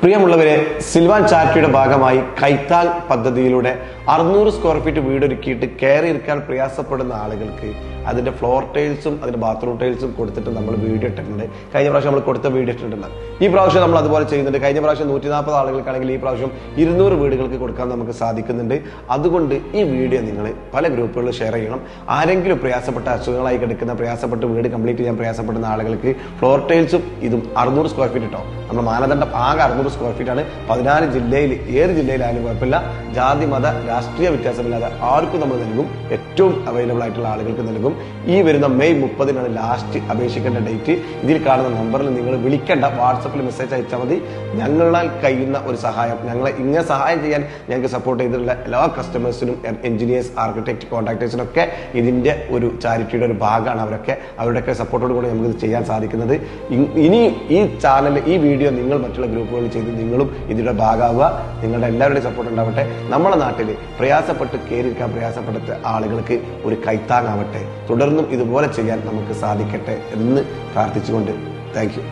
പ്രിയമുള്ളവരെ, സിൽവാൻ ചാരിറ്റിയുടെ ഭാഗമായി കൈത്താങ് പദ്ധതിയിലൂടെ 600 സ്ക്വയർ ഫീറ്റ് വീടൊരുക്കിയിട്ട് കയറി ഇരിക്കാൻ പ്രയാസപ്പെടുന്ന ആളുകൾക്ക് അതിന്റെ ഫ്ലോർ ടൈൽസും അതിന്റെ ബാത്റൂം ടൈൽസും കൊടുത്തിട്ട് നമ്മൾ വീഡിയോ ഇട്ടിട്ടുണ്ട്. കഴിഞ്ഞ പ്രാവശ്യം നമ്മൾ കൊടുത്ത വീഡിയോ ഇട്ടിട്ടുണ്ട്. ഈ പ്രാവശ്യം നമ്മൾ അതുപോലെ ചെയ്യുന്നുണ്ട്. കഴിഞ്ഞ പ്രാവശ്യം 140 ആളുകൾക്കാണെങ്കിൽ ഈ പ്രാവശ്യം 200 വീടുകൾക്ക് കൊടുക്കാൻ നമുക്ക് സാധിക്കുന്നുണ്ട്. അതുകൊണ്ട് ഈ വീഡിയോ നിങ്ങൾ പല ഗ്രൂപ്പുകളിൽ ഷെയർ ചെയ്യണം. ആരെങ്കിലും പ്രയാസപ്പെട്ട അസുഖങ്ങളായി കിടക്കുന്ന പ്രയാസപ്പെട്ട് വീട് കംപ്ലീറ്റ് ചെയ്യാൻ പ്രയാസപ്പെടുന്ന ആളുകൾക്ക് ഫ്ലോർ ടൈൽസും ഇതും 600 സ്ക്വയർ ഫീറ്റ് ഇട്ടോ. നമ്മുടെ മാനദണ്ഡം ആകെ 600 സ്ക്വയർ ഫീറ്റ് ആണ്. 14 ജില്ലയിൽ ഏത് ജില്ലയിലായാലും കുഴപ്പമില്ല. ജാതി മത രാഷ്ട്രീയ വ്യത്യാസമില്ലാതെ ആർക്കും നമ്മൾ നൽകും. ഏറ്റവും അവൈലബിൾ ആയിട്ടുള്ള ആളുകൾക്ക് നൽകും. ഈ വരുന്ന മെയ് 30-നാണ് ലാസ്റ്റ് അപേക്ഷിക്കേണ്ട ഡേറ്റ്. ഇതിൽ കാണുന്ന നമ്പറിൽ നിങ്ങൾ വിളിക്കേണ്ട, വാട്സപ്പിൽ മെസ്സേജ് അയച്ചാൽ മതി. ഞങ്ങളാൽ കഴിയുന്ന ഒരു സഹായം, ഞങ്ങളെ ഇങ്ങനെ സഹായം ചെയ്യാൻ ഞങ്ങൾക്ക് സപ്പോർട്ട് ചെയ്തിട്ടുള്ള എല്ലാ കസ്റ്റമേഴ്സിനും, എഞ്ചിനീയേഴ്സ്, ആർക്കിടെക്ട്, കോൺട്രാക്ടേഴ്സിനൊക്കെ ഇതിന്റെ ഒരു ചാരിറ്റിയുടെ ഒരു ഭാഗമാണ്. അവരുടെയൊക്കെ സപ്പോർട്ടോട് കൂടി നമുക്ക് ഇത് ചെയ്യാൻ സാധിക്കുന്നത്. ഇനി ഈ ചാനൽ, ഈ വീഡിയോ നിങ്ങൾ മറ്റുള്ള ഗ്രൂപ്പുകളിൽ ചെയ്ത് നിങ്ങളും ഇതിന്റെ ഭാഗമാവുക. നിങ്ങളുടെ എല്ലാവരുടെയും സപ്പോർട്ട് ഉണ്ടാവട്ടെ. നമ്മുടെ നാട്ടിൽ പ്രയാസപ്പെട്ട് കയറിയിരിക്കാൻ പ്രയാസപ്പെടുത്ത ആളുകൾക്ക് ഒരു കൈത്താങ്ങാവട്ടെ. തുടർന്നും ഇതുപോലെ ചെയ്യാൻ നമുക്ക് സാധിക്കട്ടെ എന്ന് പ്രാർത്ഥിച്ചുകൊണ്ട് താങ്ക് യു.